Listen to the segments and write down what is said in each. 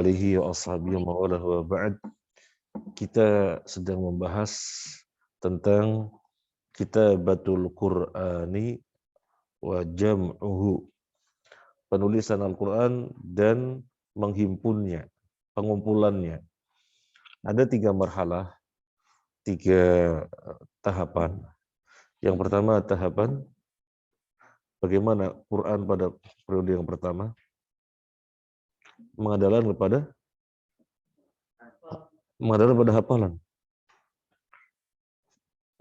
alihi wa ashabihi wa ba'd. Kita sedang membahas tentang kitabatul Qur'ani wa jam'uhu, penulisan Al-Quran dan menghimpunnya, pengumpulannya. Ada 3 marhalah, 3 tahapan. Yang pertama tahapan bagaimana Quran pada periode yang pertama mengandalkan pada hafalan.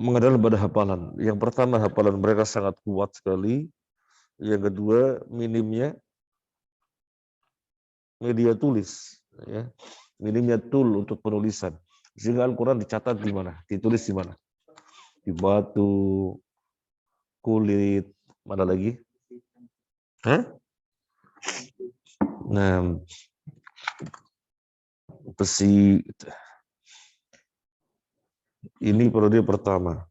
Mengandalkan pada hafalan. Yang pertama hafalan mereka sangat kuat sekali. Yang kedua minimnya media tulis, ya. Minimnya tool untuk penulisan. Sehingga Al-Quran dicatat di mana? Ditulis di mana? Di batu, kulit, mana lagi? Hah? Nah, besi. Ini periode pertama.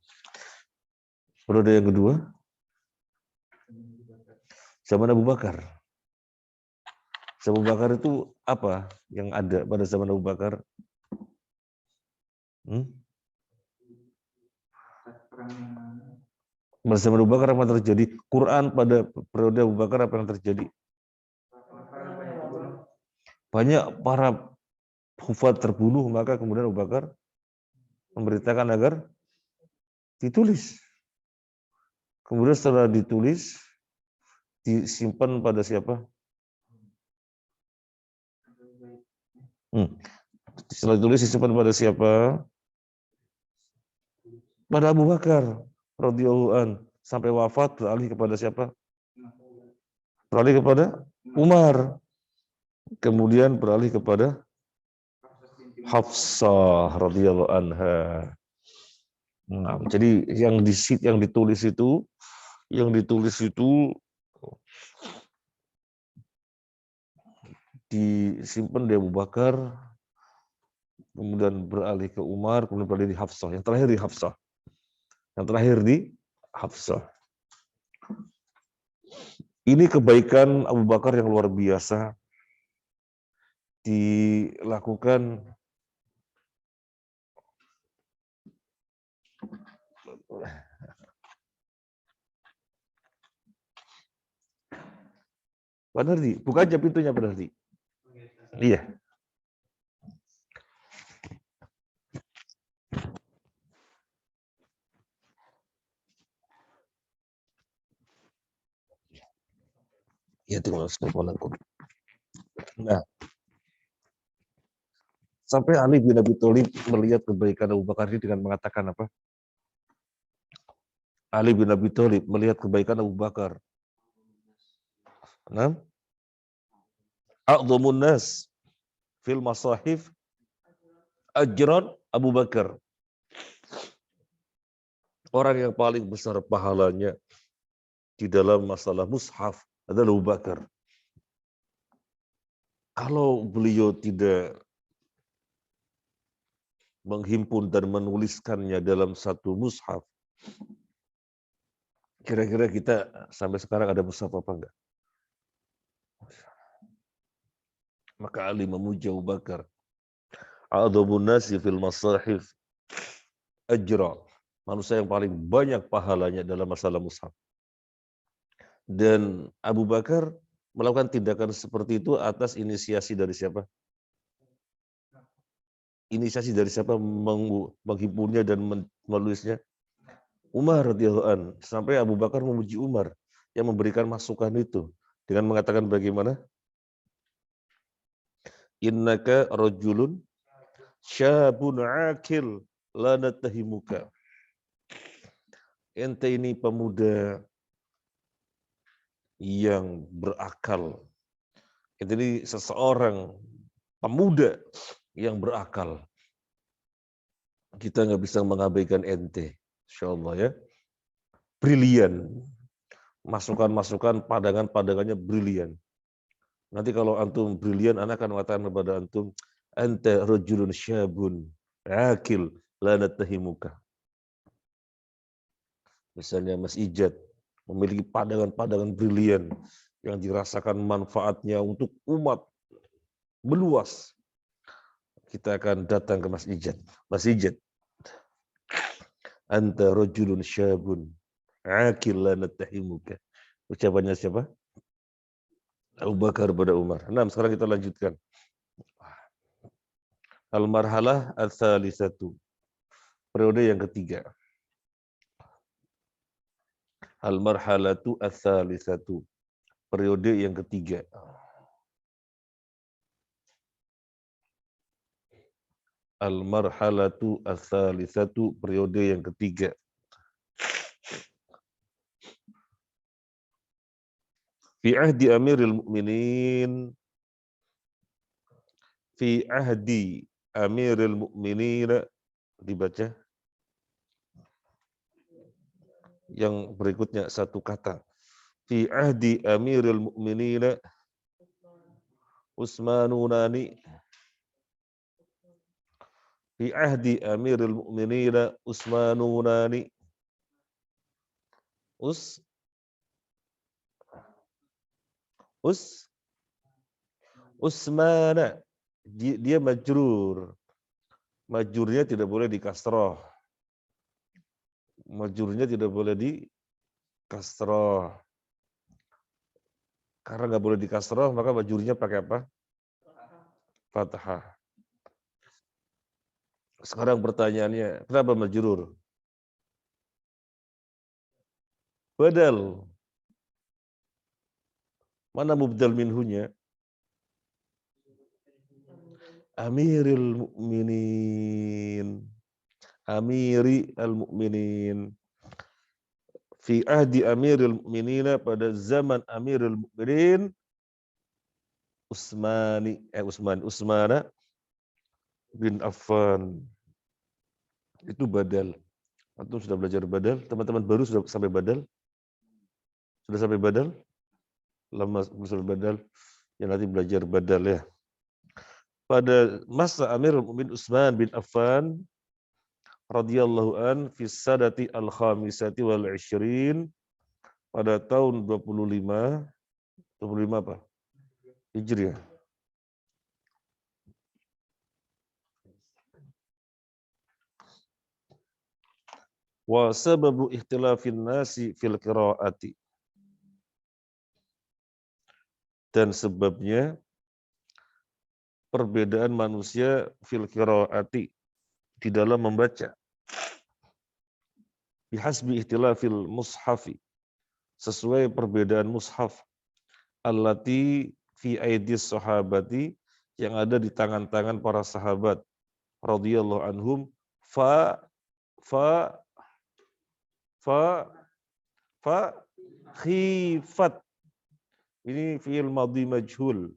Periode yang kedua, zaman Abu Bakar. Zaman Abu Bakar itu apa yang ada pada zaman Abu Bakar? Pada zaman Abu Bakar apa yang terjadi? Quran pada periode Abu Bakar apa yang terjadi? Banyak para hufaz terbunuh, maka kemudian Abu Bakar memberitakan agar ditulis. Kemudian setelah ditulis, disimpan pada siapa? Setelah ditulis disimpan pada siapa? Pada Abu Bakar radhiyallahu an, sampai wafat beralih kepada siapa? Beralih kepada Umar. Kemudian beralih kepada Hafsah radhiyallahu anha. Nah, jadi yang ditulis itu disimpan di Abu Bakar, kemudian beralih ke Umar, kemudian beralih di Hafsah. Yang terakhir di Hafsah. Ini kebaikan Abu Bakar yang luar biasa dilakukan Pak Nardi, buka aja pintunya Pak Nardi. Iya. Ya, tinggal teleponanku. Nah, sampai Ali bin Abi Thalib melihat kebaikan Abu Bakar ini dengan mengatakan apa? Ali bin Abi Thalib melihat kebaikan Abu Bakar. Nah, a'dhamun nas fil masahif ajran Abu Bakar. Orang yang paling besar pahalanya di dalam masalah mushaf adalah Abu Bakar. Kalau beliau tidak menghimpun dan menuliskannya dalam satu mushaf, kira-kira kita sampai sekarang ada mushaf apa enggak? Maka Ali memuji Abu Bakar. A'dhamun nasi fil masahif ajra. Manusia yang paling banyak pahalanya dalam masalah mushaf. Dan Abu Bakar melakukan tindakan seperti itu atas inisiasi dari siapa? Inisiasi dari siapa menghimpunnya dan menulisnya? Umar radhiyallahu an. Sampai Abu Bakar memuji Umar yang memberikan masukan itu dengan mengatakan bagaimana? Innaka rajulun syabun akil la natahimuka. Ente ini pemuda yang berakal. Ente ini seseorang pemuda yang berakal. Kita nggak bisa mengabaikan ente. Insyaallah ya. Brilian. Masukan-masukan, pandangan-pandangannya brilian. Nanti kalau antum brilian, anak akan mengatakan kepada antum, anta rajulun syabun akil la natahimuka. Misalnya Mas Ijad memiliki pandangan-pandangan brilian yang dirasakan manfaatnya untuk umat. meluas. Kita akan datang ke masjid. Anta rajulun syabun akil la natahimuka. Ucapannya siapa? Abu Bakar pada Umar. Nah, sekarang kita lanjutkan. Al-marhalah ats-tsalitsatu. Periode yang ketiga. Al-marhalatu ats-tsalitsatu. Periode yang ketiga. Al-marhalatu ats-tsalitsatu. Periode yang ketiga. Fi ahdi Amiril Mukminin. Fi ahdi Amiril Mukminin. Dibaca. Yang berikutnya satu kata. Fi ahdi Amiril Mukminin Utsmanunani. Fi ahdi Amiril Mukminin Utsmanunani. Utsmana. Dia majrur. Majrurnya tidak boleh di kasroh. Majrurnya tidak boleh di kasroh. Karena nggak boleh di kasroh, maka majrurnya pakai apa? Fathah. Sekarang pertanyaannya, kenapa majrur? Badal. Mana mubdal minhunya? Amiril Mukminin. Amiri al-Mu'minin. Fi ahdi Amiril Mukminin, pada zaman Amiril Mukminin Utsmana bin Affan. Itu badal. Antum sudah belajar badal? Teman-teman baru sudah sampai badal? Sudah sampai badal? Lama sudah badal? Ya nanti belajar badal ya. Pada masa Amirul Mukminin Utsman bin Affan radhiyallahu an fi sadati al-khamisati wal 20 pada tahun 25 apa? Hijriah. Wa sababu ikhtilafin nasi fil qiraati. Dan sebabnya perbedaan manusia fil qiraati di dalam membaca. Bihasbi ikhtilafil mushafi, sesuai perbedaan mushaf. Allati fi aidis sahabati, yang ada di tangan-tangan para sahabat radhiyallahu anhum. Fa khifat, ini fi'il madhi majhul.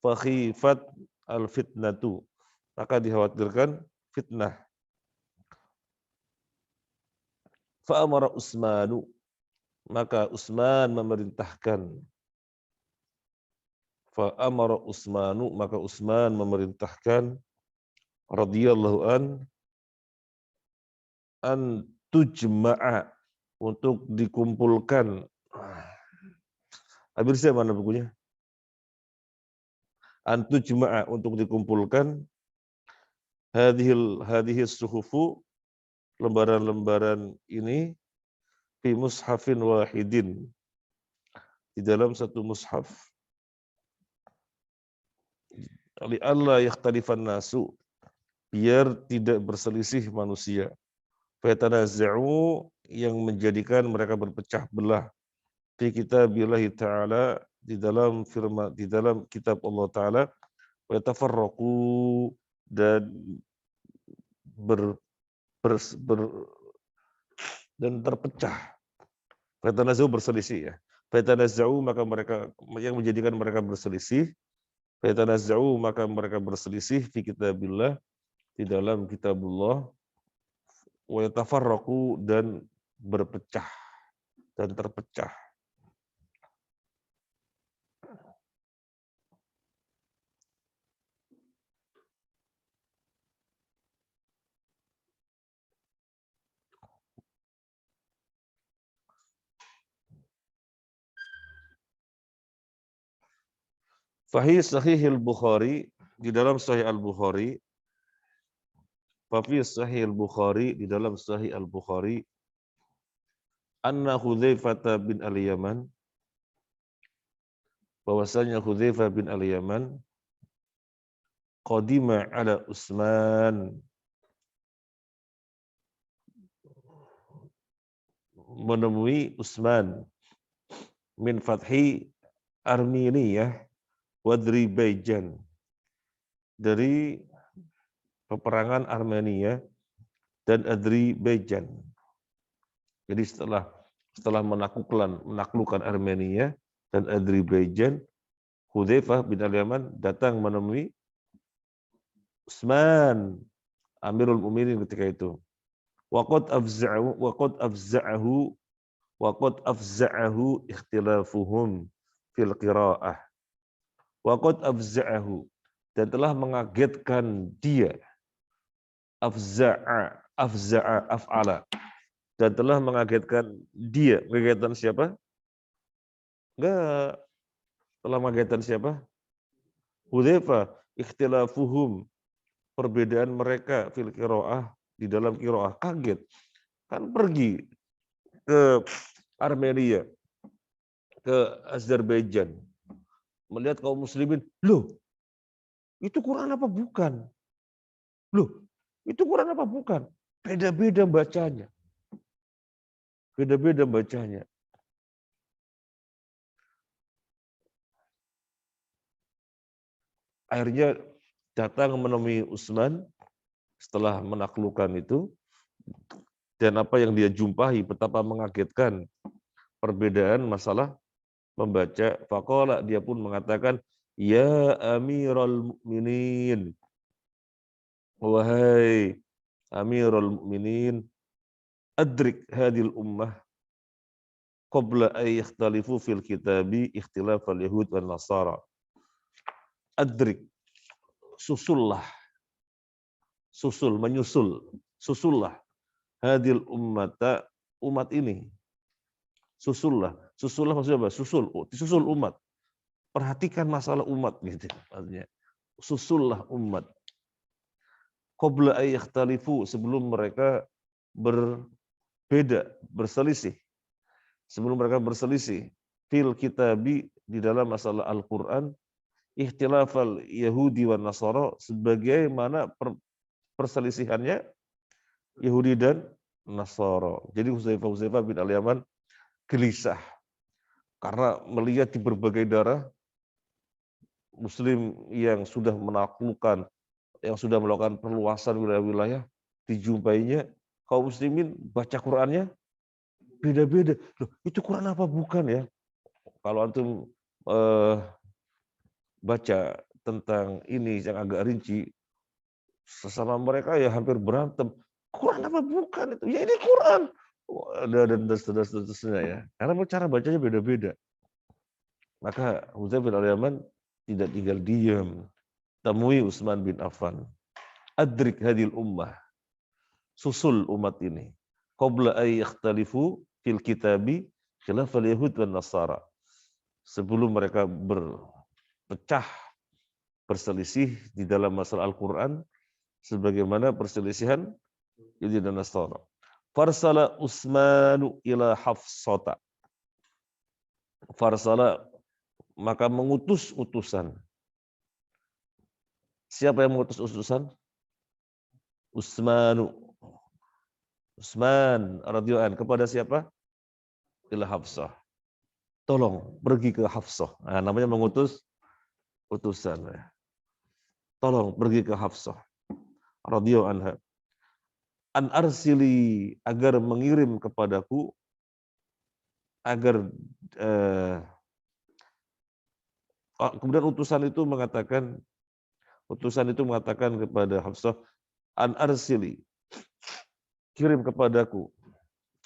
Fa khifat al fitnatu, maka dikhawatirkan fitnah. Fa amara Utsmanu, maka Utsman memerintahkan. Fa amara Utsmanu, maka Utsman memerintahkan radhiyallahu an tujma'a, untuk dikumpulkan. Habis saya mana bukunya? An tujma'a, untuk dikumpulkan hadhil suhufu, lembaran-lembaran ini, fi mushafin wahidin, di dalam satu mushaf. Li alla yakhtalifan nasu, biar tidak berselisih manusia. Fatanazza'u, yang menjadikan mereka berpecah belah. Fi kitabillahi ta'ala, di dalam firman, di dalam kitab Allah Ta'ala. Wa yatafarraqu, dan dan terpecah. Fatanazza'u, berselisih ya. Fatanazza'u, maka mereka, yang menjadikan mereka berselisih. Fatanazza'u, maka mereka berselisih fi kitabillah, di dalam kitabullah. Wa yatafarraqu, dan berpecah dan terpecah. Fahi sahihil Bukhari, di dalam Sahih Al-Bukhari, Fafi Sahih Al-Bukhari, di dalam Sahih Al-Bukhari, anna Hudzaifah bin Al-Yaman, bahwasanya Hudzaifah bin Al-Yaman qadima ala Utsman, menemui Utsman min fathi Arminiyah Wadribaijan, dari peperangan Armenia dan Azerbaijan. Jadi setelah menaklukkan Armenia dan Azerbaijan, Hudzaifah bin Al-Yaman datang menemui Utsman, Amirul Mukminin ketika itu. Waqad afza'ahu ikhtilafuhum fil qiraah. Waqad afza'ahu, dan telah mengagetkan dia. Af'ala, dan telah mengagetkan dia. Mengagetkan siapa? Enggak. Telah mengagetkan siapa? Hudzaifah. Ikhtilafuhum, perbedaan mereka fil qiraah, di dalam qiraah. Kaget. Kan pergi ke Armenia, ke Azerbaijan, melihat kaum muslimin, loh, itu Quran apa bukan? Loh, itu Quran apa bukan? Beda-beda bacanya. Beda-beda bacanya. Akhirnya datang menemui Utsman setelah menaklukkan itu, dan apa yang dia jumpai betapa mengagetkan perbedaan masalah membaca. Faqala, dia pun mengatakan, ya Amirul Mukminin, wahai Amirul Mukminin, adrik hadil ummah qabla ay yakhtalifu fil kitabi ikhtilaf al-yahud wal nasara. Adrik, susullah, susullah hadil ummata, umat ini. Susullah maksudnya apa? Susul umat. Perhatikan masalah umat gitu artinya. Susullah umat. Qabla ay yakhtalifu, sebelum mereka berbeda, berselisih. Sebelum mereka berselisih fil kitabi, di dalam masalah Al-Qur'an, ikhtilafal Yahudi wan Nasara, sebagaimana perselisihannya Yahudi dan Nasara. Jadi Hudzaifah bin Al-Yaman gelisah karena melihat di berbagai daerah Muslim yang sudah menaklukkan, yang sudah melakukan perluasan wilayah-wilayah, dijumpainya kaum muslimin baca Qur'annya beda-beda. Loh, itu Quran apa bukan ya? Kalau antum baca tentang ini yang agak rinci, sesama mereka ya hampir berantem. Quran apa bukan itu? Ya ini Quran. Dan seterusnya ya. Karena cara bacanya beda-beda. Maka Hudzaifah bin Al-Yaman tidak tinggal diam. Temui Utsman bin Affan. Adrik hadil ummah. Susul umat ini. Qabla ay yakhtalifu fil kitabi khilafal yahud wan nasara. Sebelum mereka berpecah, berselisih di dalam masalah Al-Quran, sebagaimana perselisihan Yahudi dan Nasara. Farsala Utsmanu ila Hafsata. Farsala, maka mengutus utusan. Siapa yang mengutus utusan? Utsman radhiyallahu anhu, kepada siapa? Ila Hafsah. Tolong pergi ke Hafsah. Nah, namanya mengutus utusan. Tolong pergi ke Hafsah radhiyallahu anha. An arsili, agar mengirim kepadaku, agar kemudian utusan itu mengatakan kepada Hafsah, an arsili, kirim kepadaku,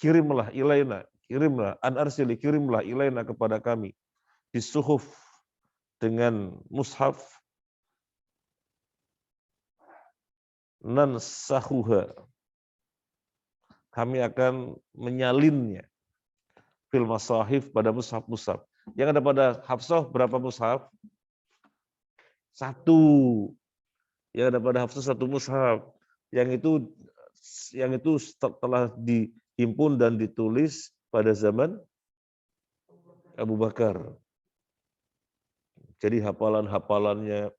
kirimlah ilaina, kirimlah an arsili, kirimlah ilaina kepada kami, bisuhuf, dengan mushaf, nansahuha, kami akan menyalinnya, fil masahif, pada mushaf-mushaf. Yang ada pada Hafsah berapa mushaf? Satu. Ya, ada pada Hafsah satu mushaf. Yang itu telah dihimpun dan ditulis pada zaman Abu Bakar. Jadi hafalan-hafalannya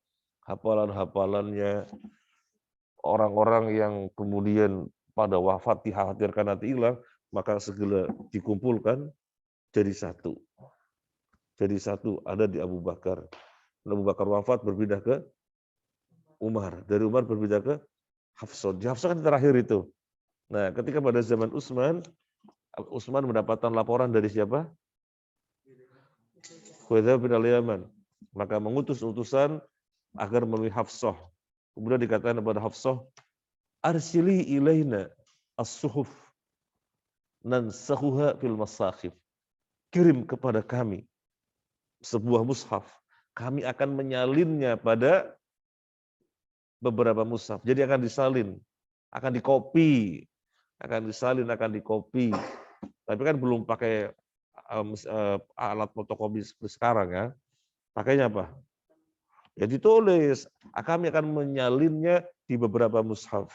orang-orang yang kemudian pada wafat dikhawatirkan nanti hilang, maka segera dikumpulkan jadi satu. Jadi satu ada di Abu Bakar. Abu Bakar wafat berpindah ke Umar. Dari Umar berpindah ke Hafsah. Di Hafsah kan terakhir itu. Nah, ketika pada zaman Utsman mendapatkan laporan dari siapa? Khuwailid bin Al-Yaman. Maka mengutus utusan agar menemui Hafsah. Kemudian dikatakan kepada Hafsah, arsili ilaina as-suhuf nansakhuha fil masakhif. Kirim kepada kami sebuah mushaf. Kami akan menyalinnya pada beberapa mushaf. Jadi akan disalin, akan dikopi, akan disalin, akan dikopi. Tapi kan belum pakai alat fotokopi seperti sekarang ya. Pakainya apa? Ya ditulis. Kami akan menyalinnya di beberapa mushaf.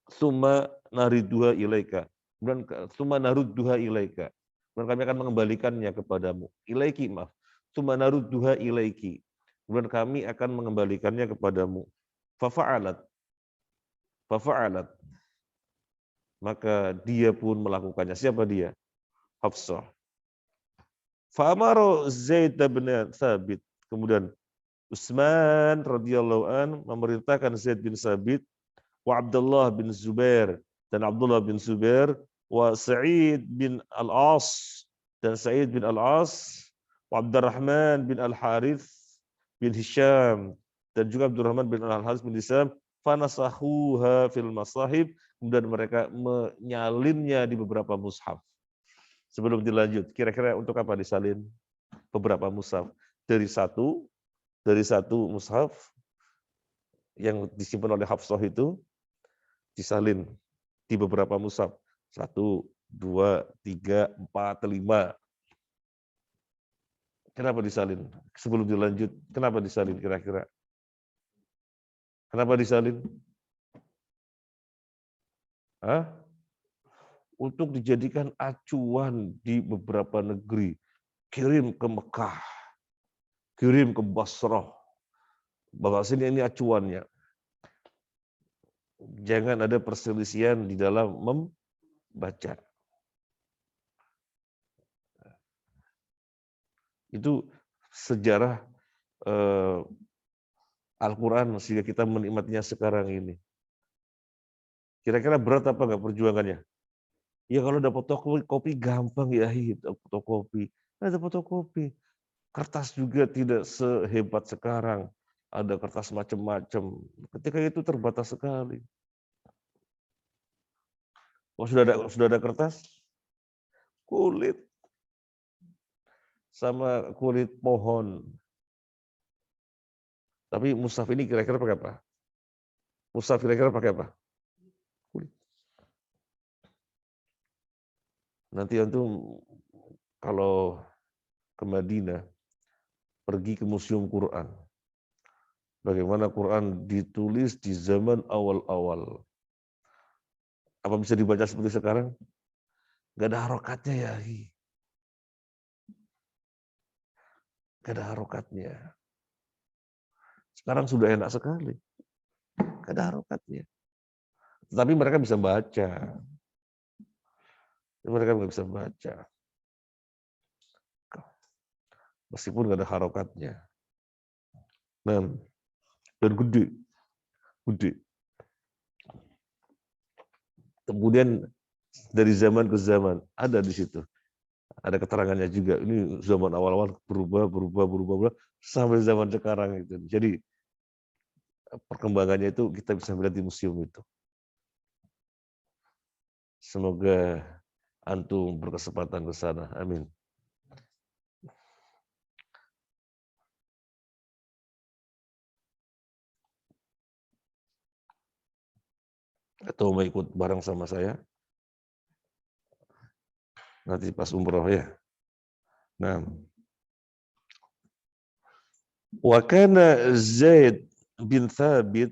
Summa naridduha ilaika. Kemudian summa narudduha ilaika. Kemudian kami akan mengembalikannya kepadamu. Ilaiki, maaf. Summa narudduha ilaiki. Kemudian kami akan mengembalikannya kepadamu. Fafa'alat. Fafa'alat. Maka dia pun melakukannya. Siapa dia? Hafsah. Fa'amaru Zaid bin Thabit. Kemudian Utsman radhiyallahu an memerintahkan Zaid bin Thabit wa Abdullah bin Zubair dan Abdullah bin Zubair wa Sa'id bin Al-As dan Sa'id bin Al-As wa Abdurrahman bin Al-Harith bin Hisham dan juga Abdurrahman bin Al-Harith bin Hisham fanasahuha fil masahib, kemudian mereka menyalinnya di beberapa mushaf. Sebelum dilanjut, kira-kira untuk apa disalin beberapa mushaf? Dari satu mushaf yang disimpan oleh Hafsah itu disalin di beberapa mushaf. 1, 2, 3, 4, 5. Kenapa disalin? Sebelum dilanjut, kenapa disalin kira-kira? Kenapa disalin? Hah? Untuk dijadikan acuan di beberapa negeri. Kirim ke Mekah, kirim ke Basrah. Bahwa sini ini acuannya. Jangan ada perselisihan di dalam membaca. Itu sejarah Al-Quran sehingga kita menikmatinya sekarang ini. Kira-kira berat apa enggak perjuangannya? Ya kalau dapat fotokopi gampang ya, fotokopi. Ada fotokopi. Kertas juga tidak sehebat sekarang. Ada kertas macam-macam. Ketika itu terbatas sekali. Oh, sudah ada kertas? Kulit. Sama kulit pohon. Tapi mushaf ini kira-kira pakai apa? Mushaf kira-kira pakai apa? Kulit. Nanti antum kalau ke Madinah, pergi ke Museum Quran. Bagaimana Quran ditulis di zaman awal-awal. Apa bisa dibaca seperti sekarang? Gak ada harokatnya ya. Gak ada harokatnya. Sekarang sudah enak sekali. Gak ada harokatnya. Tetapi mereka bisa baca. Mereka nggak bisa baca. Meskipun gak ada harokatnya. Nah, dan gede. Kemudian dari zaman ke zaman ada di situ. Ada keterangannya juga. Ini zaman awal-awal berubah sampai zaman sekarang itu. Jadi perkembangannya itu kita bisa melihat di museum itu. Semoga antum berkesempatan ke sana. Amin. Atau mau ikut bareng sama saya? Nanti pas umroh ya. Nah, Wa kana Zaid bin Thabit,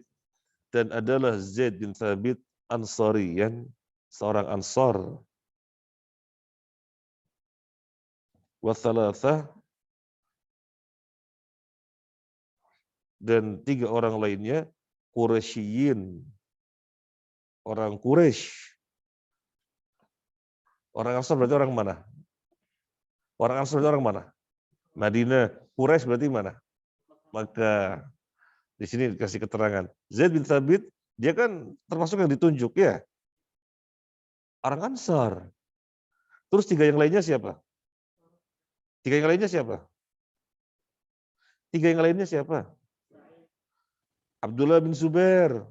dan adalah Zaid bin Thabit Ansariyan, seorang Ansar. Wa thalathah, dan 3 orang lainnya Quraisyin, orang Quraisy. Orang Ansar berarti orang mana? Orang Ansar berarti orang mana? Madinah. Quraisy berarti mana? Maka di sini dikasih keterangan. Zaid bin Thabit, dia kan termasuk yang ditunjuk ya. Orang Ansar. Terus 3 yang lainnya siapa? 3 yang lainnya siapa? 3 yang lainnya siapa? Abdullah bin Zubair,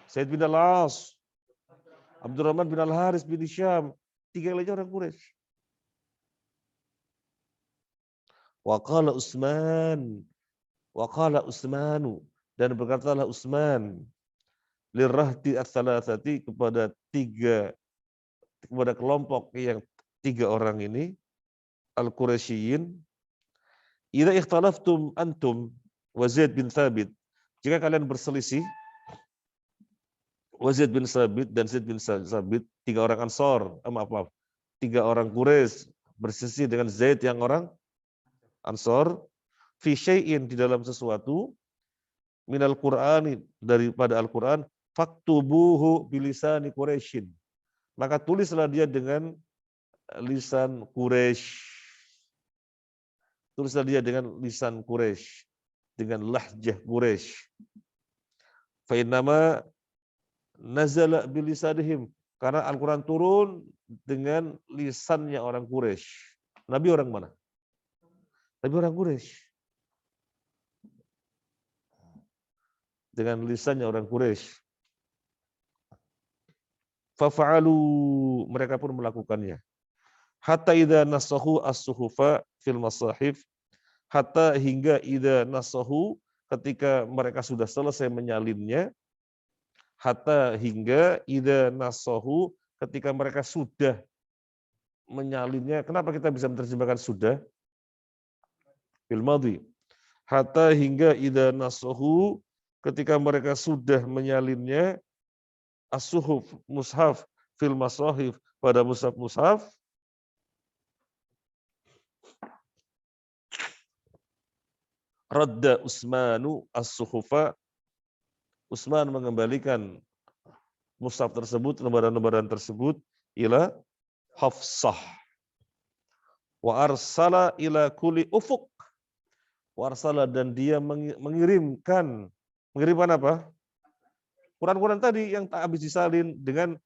Said bin Al-As, Abdurrahman bin Al-Haris bin Hisham. 3 yang lainnya orang Quraisy. Wa qala Utsman, wa qala Utsmanu, dan berkatalah Utsman lirrahti ats-tsalatsati, kepada kelompok yang 3 orang ini al-Quraisyiyin, idza ikhtalaftum antum wa Zaid bin Thabit, jika kalian berselisih, wa Zaid bin Thabit dan Zaid bin Thabit, 3 orang Ansor, maaf, 3 orang Quraisy berselisih dengan Zaid yang orang Ansor, fi syai'in, di dalam sesuatu, minal Qur'ani, daripada Al-Qur'an, faktubuhu bilisani Quraisyin, maka tulislah dia dengan lisan Quraisy. Tulislah dia dengan lisan Quraisy, dengan lahjah Quraisy. Fa innama nazala bilisanihim, karena Al-Qur'an turun dengan lisannya orang Quraisy. Nabi orang mana? Nabi orang Quraisy. Dengan lisannya orang Quraisy. Fafa'alu, mereka pun melakukannya. Hatta idza nasahu as-suhufa fil masahif, hatta hingga idza nasahu, ketika mereka sudah selesai menyalinnya, hatta hingga idza nasahu, ketika mereka sudah menyalinnya. Kenapa kita bisa menerjemahkan sudah? Fil madhi. Hatta hingga idza nasahu, ketika mereka sudah menyalinnya, as-suhuf, mushaf, fil masahif, pada mushaf-mushaf, radda Utsmanu as-suhufa, Utsman mengembalikan mushaf tersebut, lembaran-lembaran tersebut, ila Hafsah. Wa arsala ila kulli ufuq. Wa arsala, dan dia mengirimkan apa? Quran-Quran tadi yang tak habis disalin dengan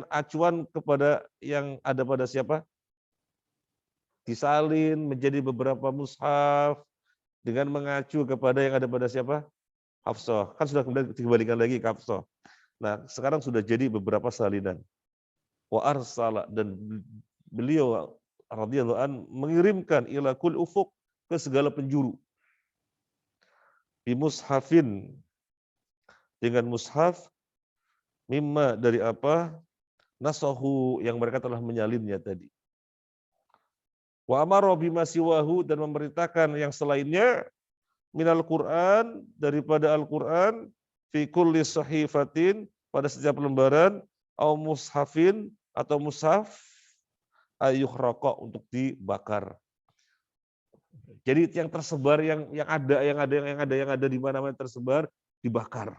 acuan kepada yang ada pada siapa? Disalin menjadi beberapa mushaf dengan mengacu kepada yang ada pada siapa? Hafsah. Kan sudah kemudian dikembalikan lagi ke Hafsah. Nah, sekarang sudah jadi beberapa salinan. Wa arsala, dan beliau radhiyallahu an mengirimkan ila kul ufuq, ke segala penjuru. Bi mushafin, dengan mushaf, mimma, dari apa, nasahu, yang mereka telah menyalinnya tadi. Wa amara bima siwahu, dan memerintahkan yang selainnya, minal Qur'an, daripada Al-Qur'an, fi kulli sahifatin, pada setiap lembaran, au mushafin, atau mushaf, ayuhraqa, untuk dibakar. Jadi yang tersebar, yang ada di mana-mana tersebar, dibakar.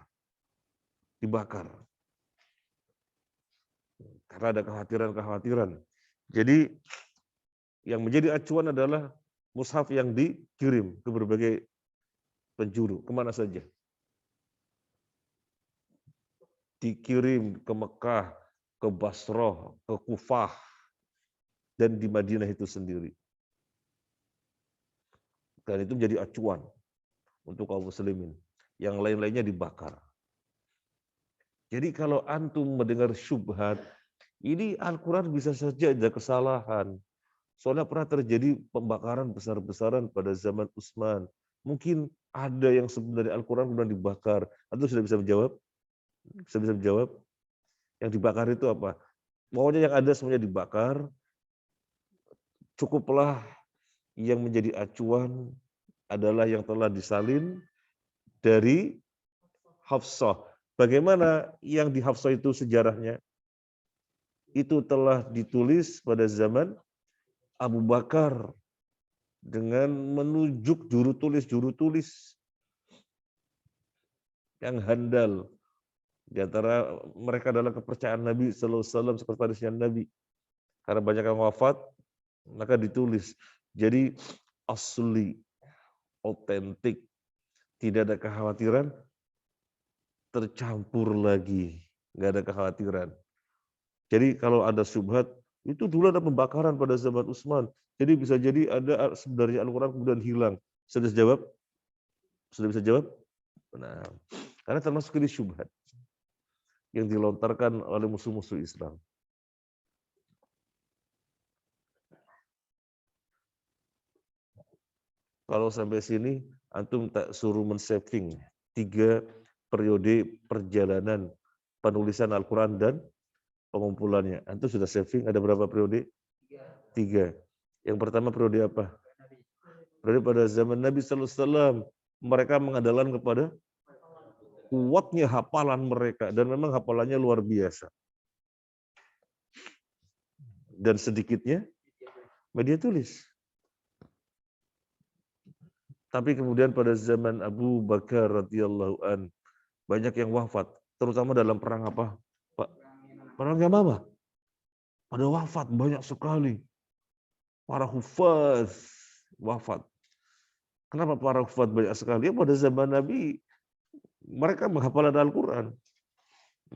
Karena ada kekhawatiran. Jadi yang menjadi acuan adalah mushaf yang dikirim ke berbagai penjuru, kemana saja. Dikirim ke Mekah, ke Basrah, ke Kufah, dan di Madinah itu sendiri. Dan itu menjadi acuan untuk kaum muslimin. Yang lain-lainnya dibakar. Jadi kalau antum mendengar syubhat, ini Al-Quran bisa saja ada kesalahan. Soalnya pernah terjadi pembakaran besar-besaran pada zaman Utsman. Mungkin ada yang sebenarnya Al-Quran kemudian dibakar. Antum sudah bisa menjawab? Bisa menjawab? Yang dibakar itu apa? Pokoknya yang ada semuanya dibakar. Cukuplah yang menjadi acuan adalah yang telah disalin dari Hafsah. Bagaimana yang di Hafsah itu sejarahnya? Itu telah ditulis pada zaman Abu Bakar dengan menunjuk juru tulis yang handal. Di antara mereka adalah kepercayaan Nabi Sallallahu Alaihi Wasallam, sekretarisnya Nabi. Karena banyak yang wafat, maka ditulis. Jadi asli, otentik, tidak ada kekhawatiran, tercampur lagi, nggak ada kekhawatiran. Jadi kalau ada syubhat, itu dulu ada pembakaran pada zaman Utsman. Jadi bisa jadi ada sebenarnya Al-Quran kemudian hilang. Sudah jawab? Sudah bisa jawab? Nah, karena termasuk ini syubhat yang dilontarkan oleh musuh-musuh Islam. Kalau sampai sini, antum tak suruh men-saving 3 periode perjalanan penulisan Al-Quran dan pengumpulannya. Antum sudah saving ada berapa periode? 3. Yang pertama periode apa? Periode pada zaman Nabi Sallallahu Alaihi Wasallam. Mereka mengandalkan kepada kuatnya hafalan mereka. Dan memang hafalannya luar biasa. Dan sedikitnya media tulis. Tapi kemudian pada zaman Abu Bakar radhiyallahu an banyak yang wafat, terutama dalam perang apa? Pak? Perang Yamamah. Ada wafat banyak sekali. Para hufaz wafat. Kenapa para hufaz banyak sekali? Ya pada zaman Nabi mereka menghafal Al-Quran.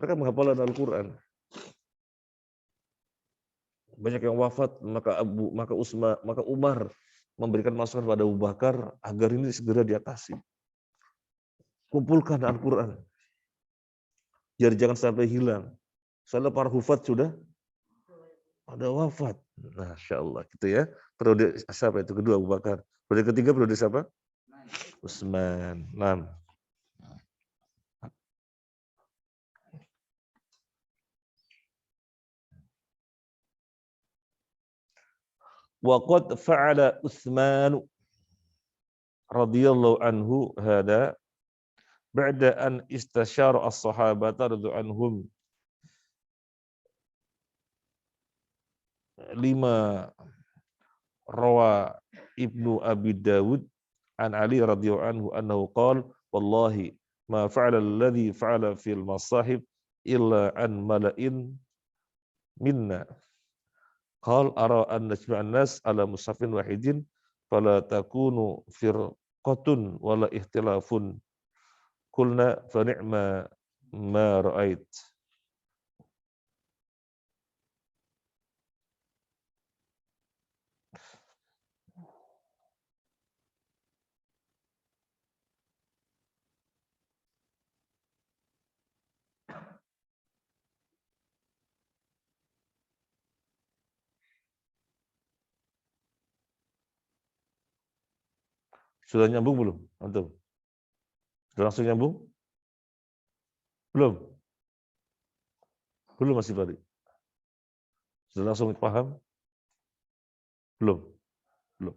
Mereka menghafal Al-Quran. Banyak yang wafat, maka Umar memberikan masukan pada Abu Bakar agar ini segera diatasi. Kumpulkan Al-Quran. Biar jangan sampai hilang. Soalnya para hufaz sudah ada wafat. Nah, Masya Allah. Gitu ya. Periode siapa itu? Kedua Abu Bakar. Periode ketiga periode siapa? Utsman. 6. Wa qad fa'ala Utsman radhiyallahu anhu hada ba'da an istasyara as-sahabata radhiyallahu anhum 5 rawa Ibnu Abi Dawud an Ali radhiyallahu anhu annahu qala wallahi ma fa'ala alladhi fa'ala fil masahib illa an mala'in minna. Qal ara an najma'an nas ala mushafin wahidin fala takunu firqatun wala ihtilafun. Qulna fa ni'ma ma ra'ait. Sudah nyambung belum? Antum? Sudah langsung nyambung? Belum? Belum masih Fadi? Sudah langsung paham? Belum? Belum.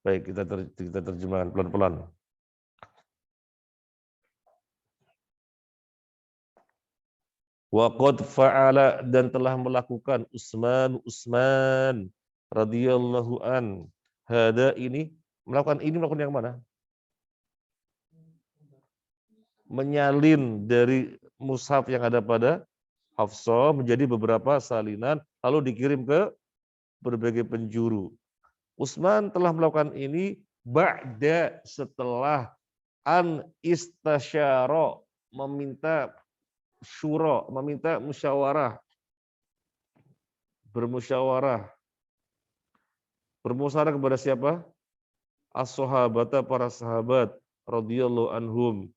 Baik, kita terjemahkan pelan-pelan. Wa qad fa'ala dan telah melakukan Utsman radhiyallahu an. Hada ini melakukan yang mana? Menyalin dari mushaf yang ada pada Hafsah menjadi beberapa salinan lalu dikirim ke berbagai penjuru. Utsman telah melakukan ini ba'da setelah an istasyara meminta syura, meminta musyawarah, bermusyawarah kepada siapa? As-sahabata, para sahabat radhiyallahu anhum.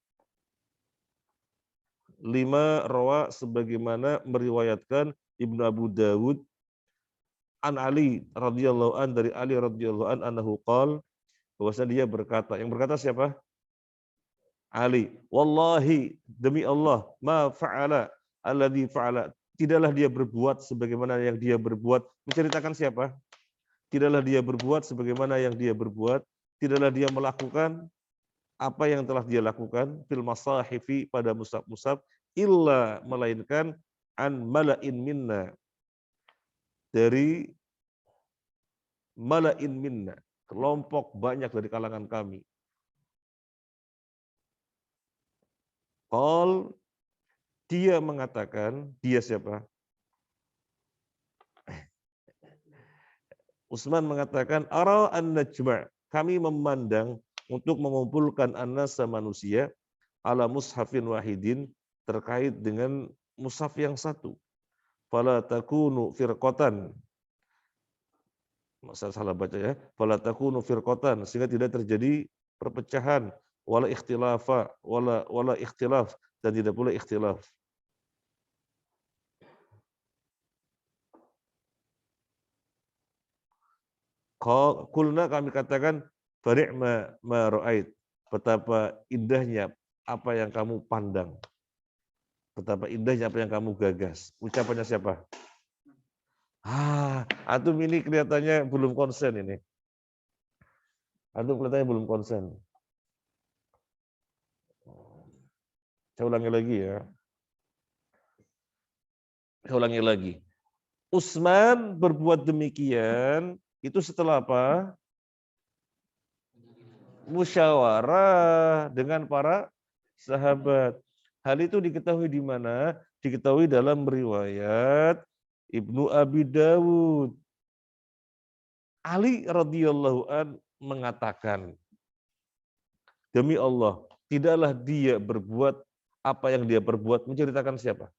5 rawa sebagaimana meriwayatkan Ibnu Abu Dawud an Ali radhiyallahu an dari Ali radhiyallahu an annahu qala bahwasanya dia berkata. Yang berkata siapa? Ali. Wallahi demi Allah ma fa'ala alladhi fa'ala. Tidaklah dia berbuat sebagaimana yang dia berbuat. Menceritakan siapa? Tidaklah dia berbuat sebagaimana yang dia berbuat tidaklah dia melakukan apa yang telah dia lakukan fil masahifi pada mushaf-mushaf illa melainkan an mala'in minna, dari mala'in minna, kelompok banyak dari kalangan kami. Qal, dia mengatakan, dia siapa? Utsman mengatakan, ara an-najma', kami memandang untuk mengumpulkan an-nasa manusia ala mushafin wahidin, terkait dengan mushaf yang satu. Fala takunu firqatan. Saya salah baca ya. Fala takunu firqatan, sehingga tidak terjadi perpecahan, wala ikhtilafa, wala ikhtilaf, dan tidak pula ikhtilaf. Kulna, kami katakan, fari'ma ma ra'ait, betapa indahnya apa yang kamu pandang. Betapa indahnya apa yang kamu gagas. Ucapannya siapa? Antum ini kelihatannya belum konsen ini. Antum kelihatannya belum konsen. Saya ulangi lagi ya. Saya ulangi lagi. Utsman berbuat demikian itu setelah apa? Musyawarah dengan para sahabat. Hal itu diketahui di mana? Diketahui dalam riwayat Ibnu Abi Dawud. Ali radhiyallahu an mengatakan, demi Allah, tidaklah dia berbuat apa yang dia perbuat. Menceritakan siapa?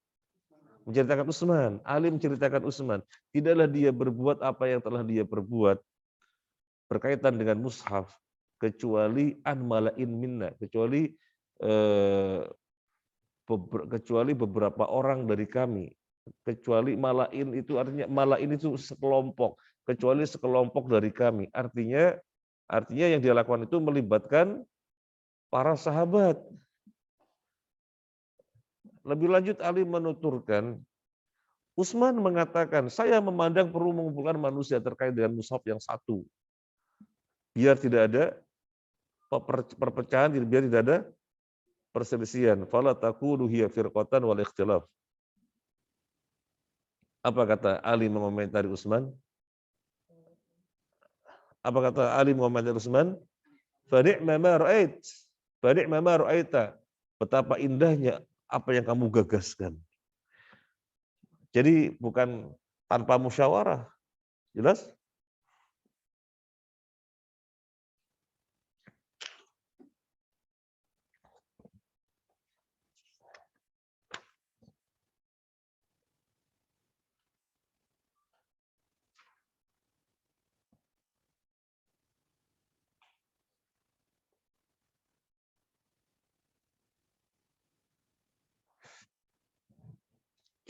Menceritakan Utsman. Ali menceritakan Utsman. Tidaklah dia berbuat apa yang telah dia perbuat berkaitan dengan mushaf, kecuali an mala'in minna, kecuali beberapa orang dari kami. Kecuali mala'in itu artinya, mala'in itu sekelompok, kecuali sekelompok dari kami. Artinya yang dia lakukan itu melibatkan para sahabat. Lebih lanjut Ali menuturkan, Utsman mengatakan, saya memandang perlu mengumpulkan manusia terkait dengan mushaf yang satu. Biar tidak ada perpecahan, biar tidak ada perselisihan. Fala takunu hiya firqatan wal ikhtilaf. Apa kata Ali mengomentari Utsman? Apa kata Ali mengomentari Utsman? Fa ni'ma ma ra'ait. Fa ni'ma ma ra'aita. Betapa indahnya apa yang kamu gagaskan. Jadi bukan tanpa musyawarah. Jelas?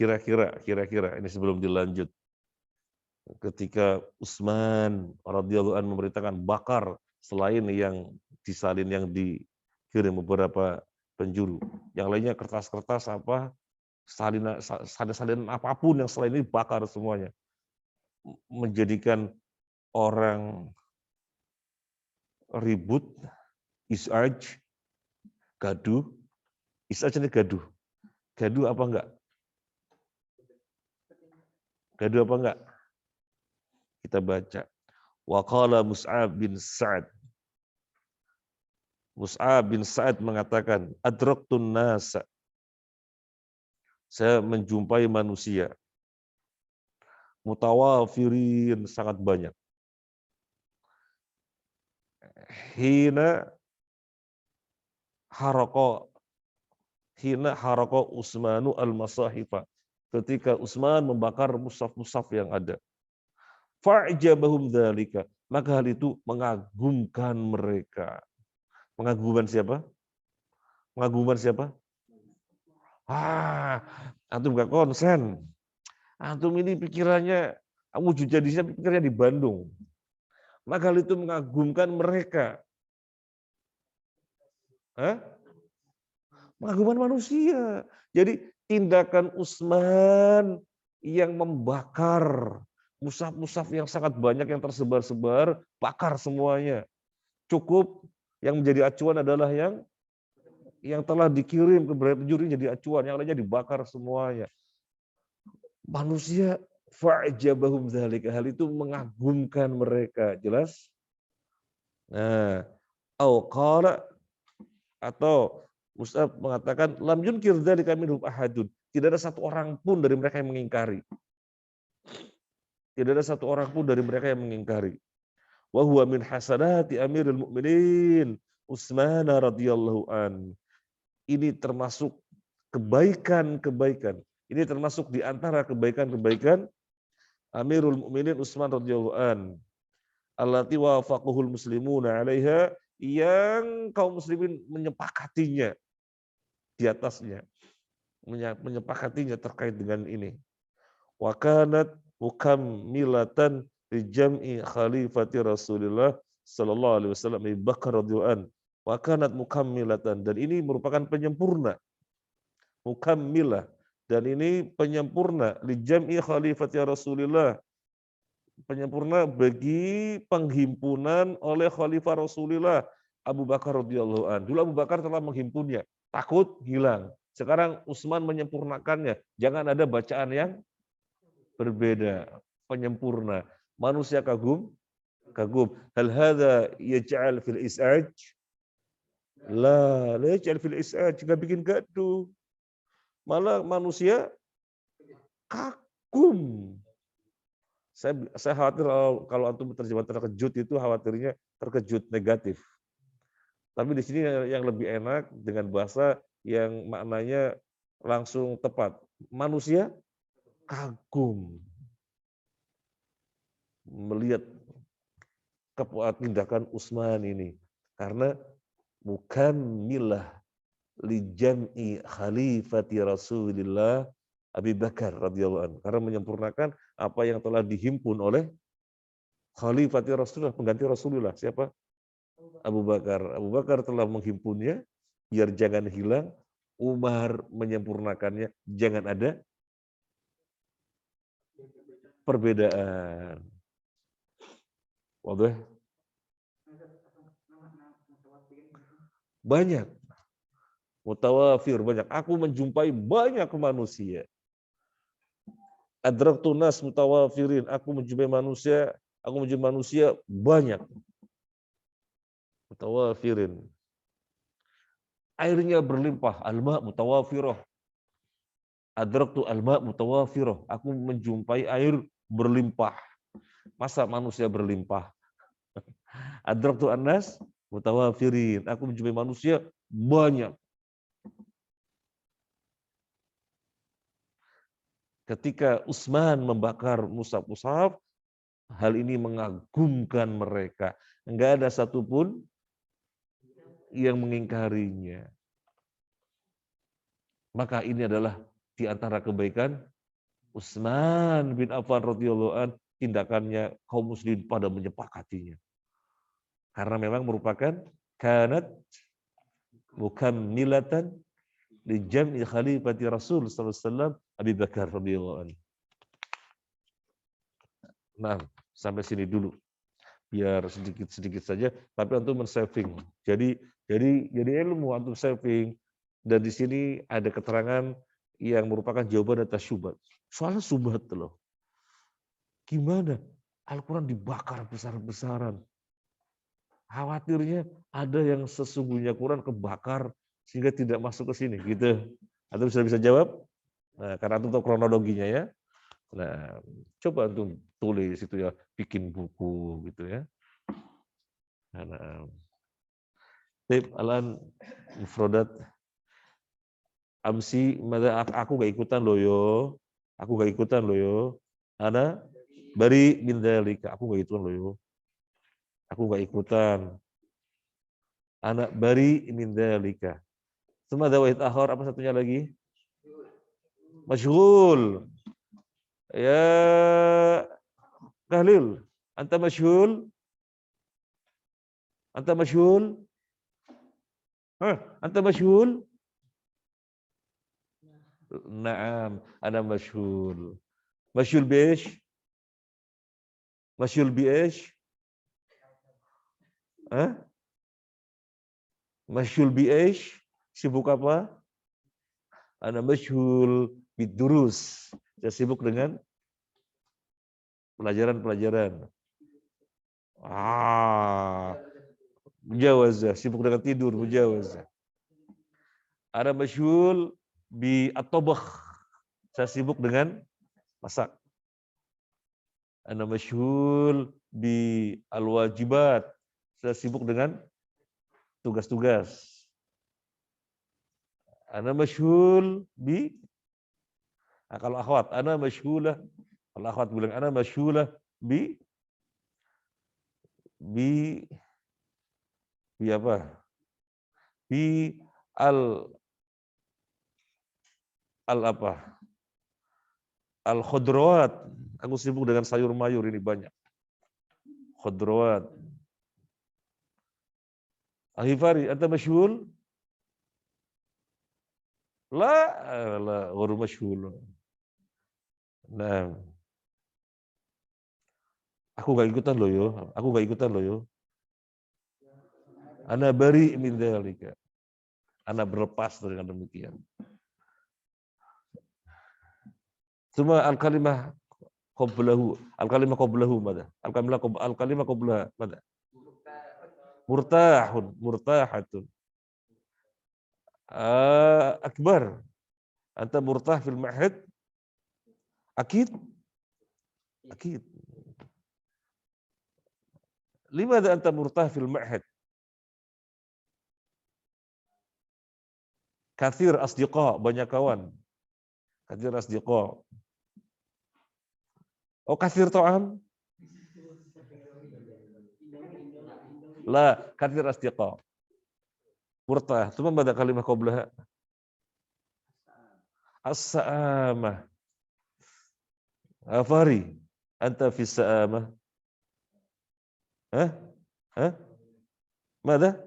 Kira-kira ini sebelum dilanjut. Ketika Utsman radhiyallahu anhu memerintahkan bakar selain yang disalin, yang dikirim beberapa penjuru, yang lainnya kertas-kertas apa, salinan apapun yang selain ini bakar semuanya, menjadikan orang ribut, isaj, gaduh. Isaj ini gaduh. Gaduh apa enggak? Gaduh apa enggak? Kita baca. Wa qala Mus'ab bin Sa'ad. Mus'ab bin Sa'ad mengatakan, adraktun nasa. Saya menjumpai manusia. Mutawafirin, sangat banyak. Hina haroko Utsmanu al-masahifa. Ketika Utsman membakar mushaf-mushaf yang ada. Fa'jabahum dzalika, maka hal itu mengagumkan mereka. Mengagumkan siapa? Mengagumkan siapa? Antum gak konsen. Antum ini pikirannya, wujud jadinya pikirnya di Bandung. Maka hal itu mengagumkan mereka. Mengagumkan manusia. Jadi tindakan Utsman yang membakar mushaf-mushaf yang sangat banyak yang tersebar-sebar, bakar semuanya. cukup, yang menjadi acuan adalah yang telah dikirim ke beberapa penjuru jadi acuan, yang lainnya dibakar semuanya. Manusia fa'jabahum dzalika, hal itu mengagumkan mereka, jelas? Nah, au qala, atau Mus'ab mengatakan lam yunkir dzalika minhum ahadun. Tidak ada satu orang pun dari mereka yang mengingkari. Tidak ada satu orang pun dari mereka yang mengingkari. Wa huwa min hasanati Amirul Mukminin Utsman radhiyallahu an. Ini termasuk kebaikan-kebaikan. Ini termasuk di antara kebaikan-kebaikan Amirul Mukminin Utsman radhiyallahu an. Allati wafaqahul muslimuna 'alaiha, yang kaum muslimin menyepakatinya di atasnya. Menyepakatinya terkait dengan ini. Wa kanat mukammilatan li jam'i khalifati Rasulullah sallallahu alaihi wasallam Abu Bakar radhiyallahu an. Wa kanat mukammilatan, dan ini merupakan penyempurna. Mukammilah, dan ini penyempurna li jam'i khalifati Rasulullah, penyempurna bagi penghimpunan oleh khalifah Rasulullah Abu Bakar radhiyallahu an. Dulu Abu Bakar telah menghimpunnya, takut hilang. Sekarang Utsman menyempurnakannya. Jangan ada bacaan yang berbeda, penyempurna. Manusia kagum. Hal hadza yaj'al fil is'aj? La yaj'al fil is'aj, enggak bikin gaduh. Malah manusia kagum. Saya khawatir kalau antum terjemah terkejut itu khawatirnya terkejut negatif. Tapi di sini yang lebih enak dengan bahasa yang maknanya langsung tepat. Manusia kagum melihat tindakan Utsman ini, karena mukammilah li jam'i khalifati Rasulillah Abi Bakar radhiyallahu anhu, karena menyempurnakan apa yang telah dihimpun oleh khalifati Rasulullah, pengganti Rasulullah. Siapa? Abu Bakar. Abu Bakar telah menghimpunnya biar jangan hilang. Umar menyempurnakannya, jangan ada perbedaan. Waduh. Banyak. Mutawafir, banyak. Aku menjumpai banyak manusia. Adraktu nas mutawafirin, aku menjumpai manusia banyak. Mutawafirin. Airnya berlimpah, alma mutawafirah. Adraktu alma mutawafirah, aku menjumpai air berlimpah. Masa manusia berlimpah? Adraktu annas mutawafirin, aku menjumpai manusia banyak. Ketika Utsman membakar mushaf-mushaf, hal ini mengagumkan mereka. Enggak ada satupun yang mengingkarinya. Maka ini adalah di antara kebaikan Utsman bin Affan radhiyallahu an, tindakannya kaum muslimin pada menyepakatinya. Karena memang merupakan kanat mukammilatan li jam'i khalifati Rasul sallallahu alaihi wasallam Abi Bakar radhiyallahu an. Nah, sampai sini dulu. Biar sedikit-sedikit saja, tapi antum men-saving. Jadi ilmu antum saving, dan di sini ada keterangan yang merupakan jawaban atas syubhat. Soalnya syubhat loh. Gimana? Al-Quran dibakar besar-besaran. Khawatirnya ada yang sesungguhnya Quran kebakar sehingga tidak masuk ke sini, gitu. Antum sudah bisa jawab? Nah, karena antum tahu kronologinya ya. Nah, coba antum tulis itu ya, bikin buku gitu ya. Nah, tip alan mufrodat amsi, aku gak ikutan loh yo. Aku gak ikutan loh yo. Ana bari min dzalika, aku gak ikutan loh yo. Aku gak ikutan. Ana bari min dzalika. Semua ada wahid akhar, apa satunya lagi? Masyghul. Ya Khalil, anta masyghul? Anta masyghul? Anta masyghul? Naam, ana masyghul. Masyghul biish? Masyghul biish? Masyhul bi aish, sibuk apa? Ana masyhul bidurus. Saya sibuk dengan pelajaran-pelajaran. Mujawazah, sibuk dengan tidur, mujawazah. Ana masyhul bi at-tabakh. Saya sibuk dengan masak. Ana masyhul bi al-wajibat. Saya sibuk dengan tugas-tugas. Ana masyhul bi kalau akhwat, ana masyhulah. Kalau akhwat bilang ana masyhulah bi apa? Bi al apa? Al khudrawat. Aku sibuk dengan sayur mayur ini banyak. Khudrawat. Ahifari, anta masyhul? La, gharu masyhul. Nah, aku gak ikutan loh yo. Aku gak ikutan loh yo. Ana bari min dzalika. Ana berlepas dengan demikian. Cuma al-kalimah qablahu, al-kalimah qablahu mada? Al-kalimah qabla mada? Murtahun, murtahatun. Akbar. Anta murtah fil ma'had? Akid? Akid. Limadha anta murtah fil ma'had? Kathir asdiqa, banyak kawan. Kathir asdiqa. Oh, kathir ta'am? La, kathir asdiqa. Murtah. Cuma pada kalimah qablaha. As-sa'amah. Afari, anta fi sa'amah. Hah? Hah? Mada?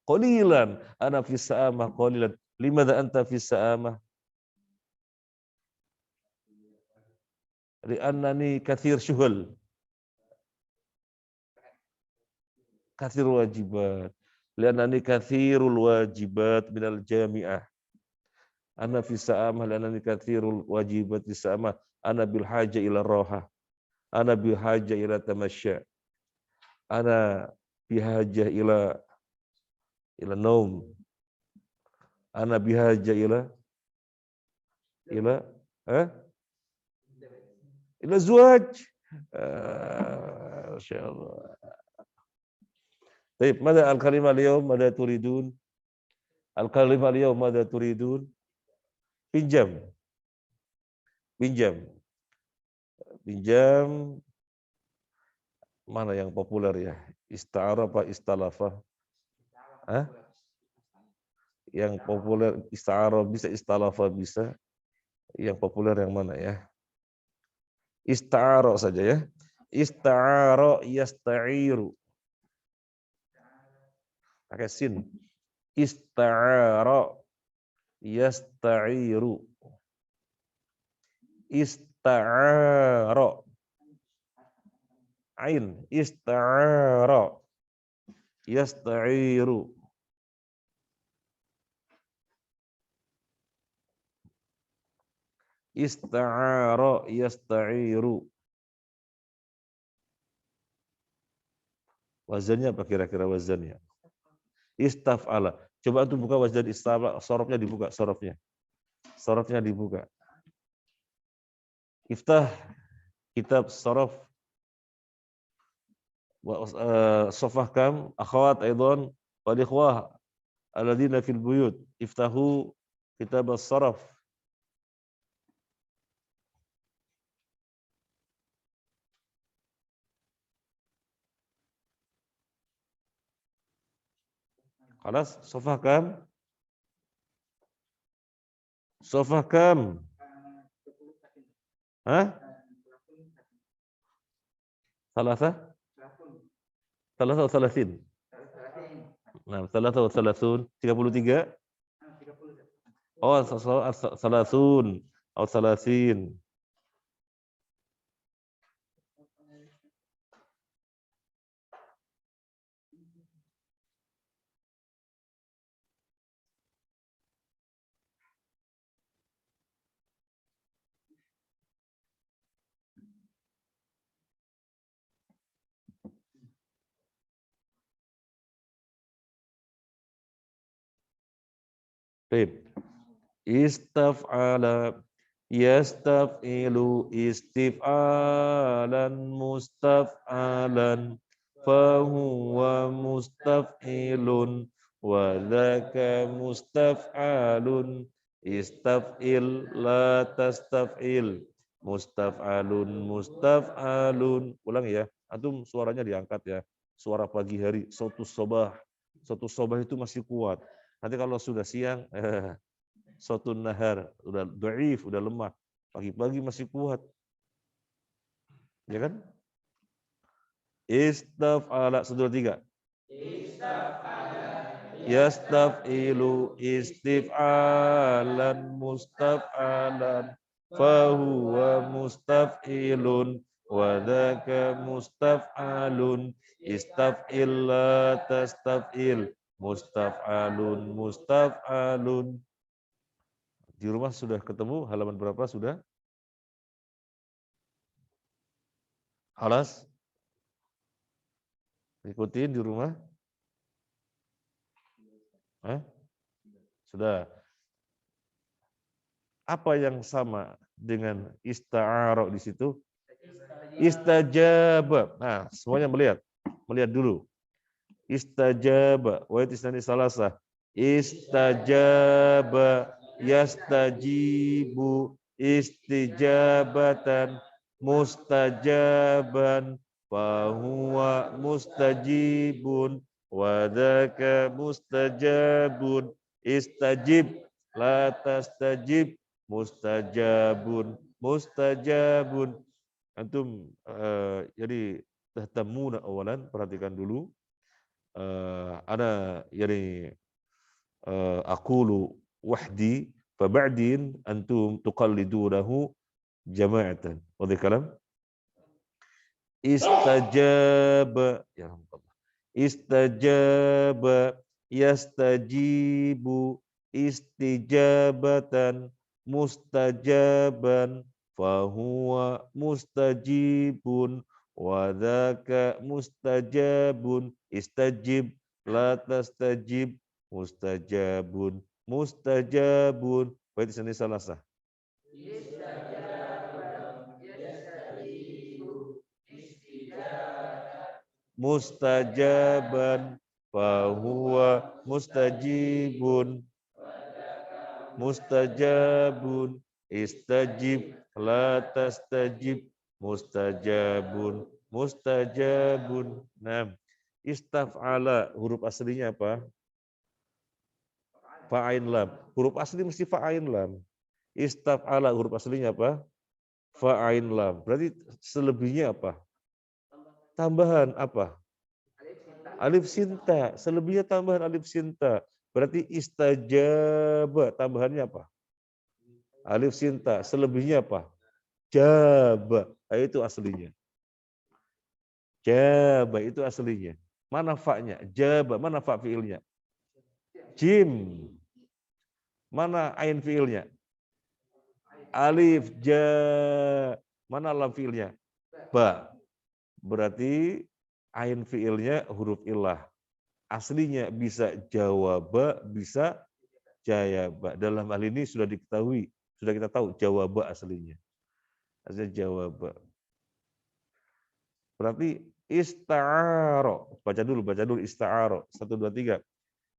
Qalilan. Ana fi sa'amah qalilan. Limadha anta fi sa'amah? Li'annani kathir syuhul. Kathir wajibat. Li'annani kathirul wajibat minal jami'ah. Ana fi sa'amah li'annani kathirul wajibat fi sa'amah. Ana bil haja ila roha. Ana bil haja ila tamasya. Ana bihaja ila naum. Ana bihaja ila zuwaj. Masyaallah. Baik, mada al-kalimah al-yawm, mada turidun? Al-kalimah al-yawm, mada turidun? Pinjam. Pinjam. Pinjam. Mana yang populer ya? Ista'ara apa istalafa? Hah? Yang populer ista'ara bisa, istalafa bisa. Yang populer yang mana ya? Ista'ara saja ya. Ista'ara yasta'iru. Pakai sin. Ista'ara yasta'iru. Ista'ara. Ain. Ista'ara yasta'iru. Ista'ara yasta'iru. Wazannya apa kira-kira wazannya? Istaf'ala. Coba antum buka wazan istaf'ala, sorofnya dibuka, sorofnya. Sorofnya dibuka. Iftah kitab sorof. Sofah kam, akhwat aidan, wal ikhwah alladzina fil buyut. Iftahu kitab as-sorof. Khalas, sofah kam? Sofah kam? Hah? Salasa? Salasa atau salasin? Nah, salasa atau salasun? 33? Oh, salasun. Atau salasin. Baik. Istaf'ala yastaf'ilu istif'alan mustaf'alan fahuwa mustaf'ilun wa dzaka mustaf'alun istaf'il la tastaf'il mustaf'alun mustaf'alun. Ulang ya, antum suaranya diangkat ya, suara pagi hari, sautus sobah itu masih kuat. Nanti kalau sudah siang sautun nahar udah dhaif, udah lemah. Pagi-pagi masih kuat. Ya kan? Istaf'ala, 1, 2, 3. Yastaf'ilu istif'alan mustaf'alan fahuwa mustaf'ilun wa dzaka mustaf'alun istaf'il la tastaf'il mustaf'alun mustaf'alun. Di rumah sudah ketemu halaman berapa sudah? Halas? Ikutin di rumah? Sudah. Apa yang sama dengan ista'ara di situ? Istajaba. Nah, semuanya melihat. Melihat dulu. Istajaba. Wa itisnani salasah. Istajaba. Yastajibu. Istijabatan. Mustajaban. Fahuwa mustajibun. Wadaka mustajabun. Istajib. La tastajib. Mustajabun. Mustajabun. Antum jadi tahtamuna awalan, perhatikan dulu. Ana yani aqulu wahdi fa ba'din antum tuqallidunahu jama'atan. Wadhi kalam? Istajaba, ya Allah. Istajaba yastajibu istijabatan mustajaban fahuwa mustajibun wa dzaka mustajabun istajib la tastajib mustajabun mustajabun. Baik, di sini salah sah. Mustajaban fahuwa mustajibun mustajabun istajib la tastajib mustajabun mustajabun. Nah, istaf'ala huruf aslinya apa? Fa'ain lam. Huruf asli mesti fa'ain lam. Istaf'ala huruf aslinya apa? Fa'ain lam. Berarti selebihnya apa? Tambahan apa? Alif sinta. Selebihnya tambahan alif sinta. Berarti istajaba. Tambahannya apa? Alif sinta. Selebihnya apa? Jaba. Itu aslinya. Jaba itu aslinya. Mana fa'nya? Jaba. Mana fa' fi'ilnya? Jim. Mana ain fi'ilnya? Alif. Ja. Mana lam fi'ilnya? Ba. Berarti ain fi'ilnya huruf illah. Aslinya bisa jawaba, bisa jayaba. Dalam hal ini sudah diketahui, sudah kita tahu jawaba aslinya. Aslinya jawaba. Berarti ista'aro. Baca dulu ista'aro. 1, 2, 3.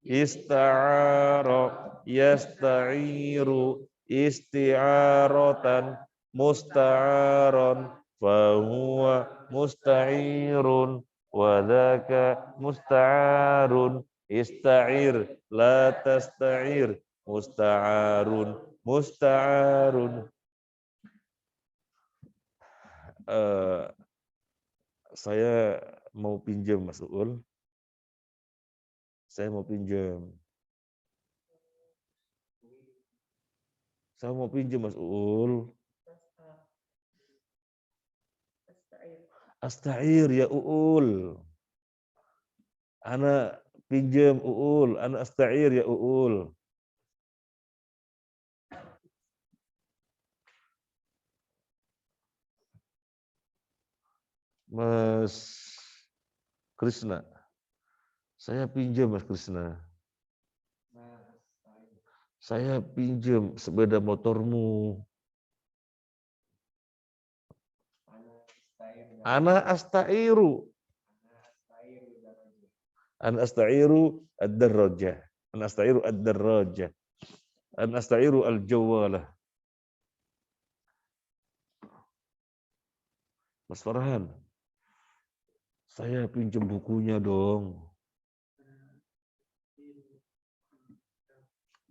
Ista'aro yasta'iru isti'arotan musta'aron fahuwa musta'irun wa dzaka musta'arun ista'ir la tasta'ir musta'arun musta'arun. Saya mau pinjam Mas Uul. Saya mau pinjam. Saya mau pinjam Mas Uul. Asta'ir ya Uul. Ana pinjam Uul, ana asta'ir ya Uul. Mas Krishna. Saya pinjam Mas Krishna. Saya pinjam sepeda motormu. Ana astairu. Ana astairu ad-darrajah. Ana astairu ad-darrajah. Ana astairu al-jawalah. Mas Farhan, saya pinjam bukunya dong.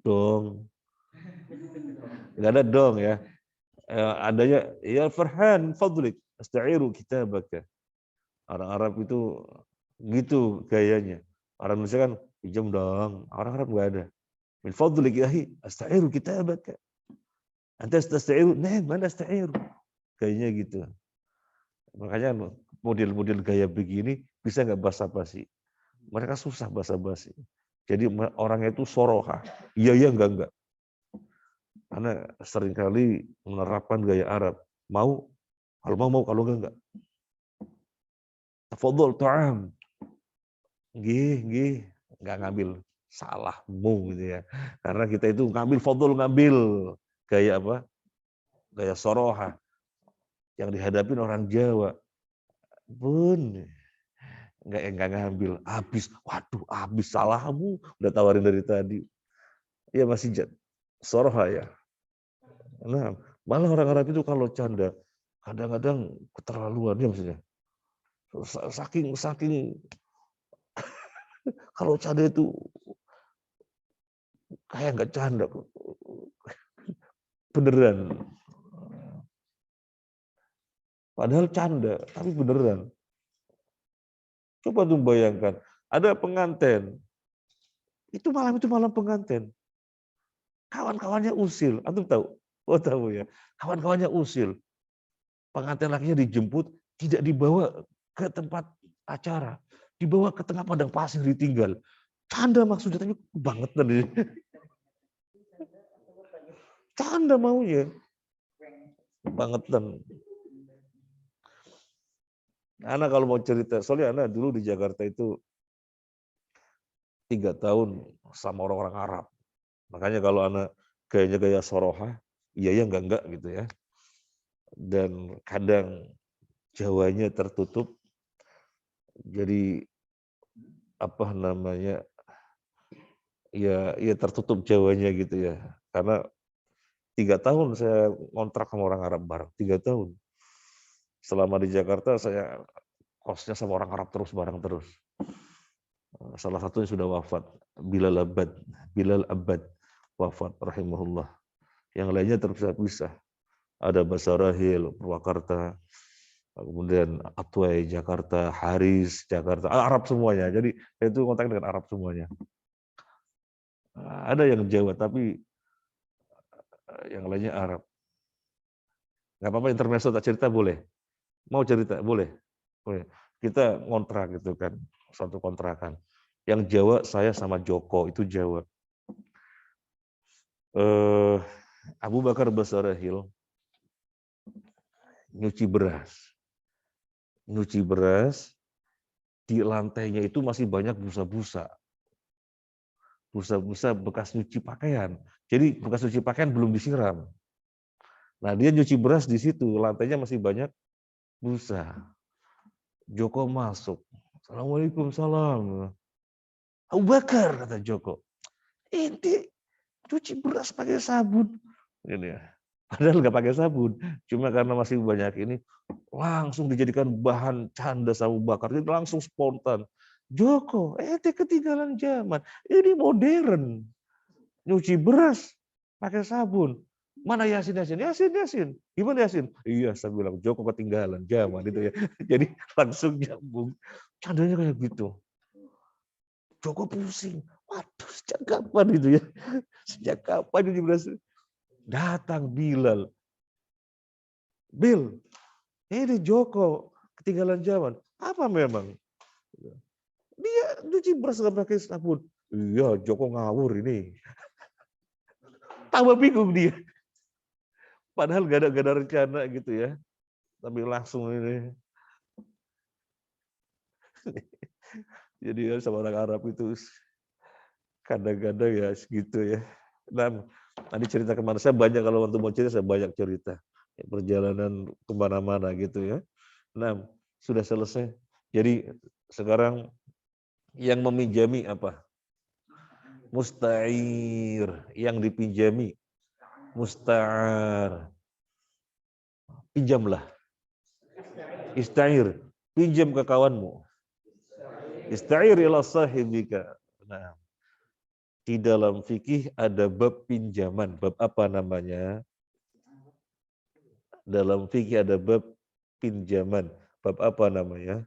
Dong. Enggak ada dong ya. Adanya ya Farhan, fadlik, astairu kitabaka. Orang Arab itu gitu gayanya. Orang Indonesia kan pinjam dong. Orang Arab enggak ada. Min fadlik ya akhi, astairu kitabaka. Anta astairu, nah, mana astairu. Kayaknya gitu. Makanya model-model gaya begini bisa nggak basa-basi. Mereka susah basa-basi. Jadi orangnya itu soroha. Iya, iya, enggak. Karena seringkali menerapkan gaya Arab. Mau, kalau mau, kalau enggak. Tafadhol ta'am. Nggih. Enggak ngambil. Salahmu gitu ya. Karena kita itu ngambil fadhol, ngambil. Gaya apa? Gaya soroha. Yang dihadapin orang Jawa. Bun, enggak ngambil. Habis. Waduh, habis salahmu. Udah tawarin dari tadi. Ya masih soroha ya. Nah, malah orang Arab itu kalau canda kadang-kadang keterlaluan ya maksudnya. Saking kalau canda itu kayak nggak canda, beneran. Padahal canda, tapi beneran. Coba tuh bayangkan, ada pengantin. Malam itu malam pengantin. Kawan-kawannya usil. Antum tahu? Oh tahu ya. Kawan-kawannya usil. Pengantin lakinya dijemput, tidak dibawa ke tempat acara. Dibawa ke tengah padang pasir ditinggal. Canda maksudnya, tapi banget tadi. Canda maunya. Bangetan. Ana kalau mau cerita, soalnya Ana dulu di Jakarta itu 3 tahun sama orang-orang Arab. Makanya kalau Ana gayanya gaya soroha, iya ya enggak gitu ya. Dan kadang Jawanya tertutup, jadi apa namanya, ya tertutup Jawanya gitu ya. Karena 3 tahun saya ngontrak sama orang Arab bareng, 3 tahun. Selama di Jakarta saya kosnya sama orang Arab terus, bareng terus. Salah satunya sudah wafat, Bilal Abad wafat rahimahullah. Yang lainnya terpisah-pisah. Ada Basarahil, Purwakarta, kemudian Atway, Jakarta, Haris, Jakarta, Arab semuanya. Jadi itu kontak dengan Arab semuanya. Ada yang Jawa, tapi yang lainnya Arab. Nggak apa-apa intermezzo tak cerita boleh. Mau cerita boleh. Boleh. Kita ngontrak gitu kan, satu kontrakan. Yang Jawa saya sama Joko, itu Jawa. Abu Bakar Basarahil nyuci beras, di lantainya itu masih banyak busa-busa bekas nyuci pakaian. Jadi bekas nyuci pakaian belum disiram. Nah dia nyuci beras di situ, lantainya masih banyak busa. Joko masuk. Assalamualaikum, salam. Abu Bakar, kata Joko. Inti cuci beras pakai sabun. Ini ya. Padahal nggak pakai sabun. Cuma karena masih banyak ini, langsung dijadikan bahan canda sama Abu Bakar. Jadi langsung spontan. Joko, ketinggalan zaman. Ini modern. Nyuci beras pakai sabun. Mana Yasin? Gimana Yasin? Iya, saya bilang Joko ketinggalan zaman itu ya. Jadi langsung nyambung. Candanya kayak gitu. Joko pusing. Waduh, sejak kapan itu ya? Sejak kapan ini beras? Datang Bilal. Bil, ini Joko ketinggalan zaman. Apa memang? Dia nyuci beras nggak pakai sabun. Iya, Joko ngawur ini. Tambah bingung dia. Padahal gak ada rencana gitu ya. Tapi langsung ini. Jadi sama orang Arab itu kadang-kadang ya segitu ya. Nah, nanti cerita kemana, saya banyak kalau waktu mau cerita, saya banyak cerita. Perjalanan kemana-mana gitu ya. Nah, sudah selesai. Jadi sekarang yang meminjami apa? Musta'ir, yang dipinjami. Musta'ar. Pinjamlah. Ista'ir, pinjam ke kawanmu. Ista'ir ila sahibika. Nah, di dalam fikih ada bab pinjaman. Bab apa namanya? Dalam fikih ada bab pinjaman. Bab apa namanya?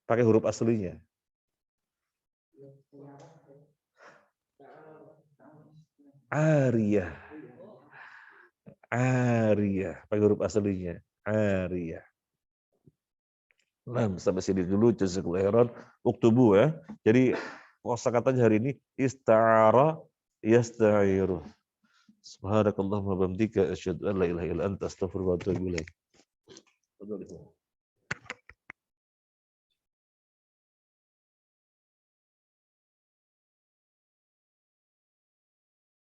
Pakai huruf aslinya. Ariyah. Ariyah. Pakai huruf aslinya. Ariyah. Nah, sampai sini dulu. Jazakallahu khairan. Uktubu ya. Jadi kosakatanya hari ini ista'ara yasta'iru. Subhanakallahumma wa bihamdika asyhadu an la ilaha illa anta astaghfiruka wa atubu ilaik.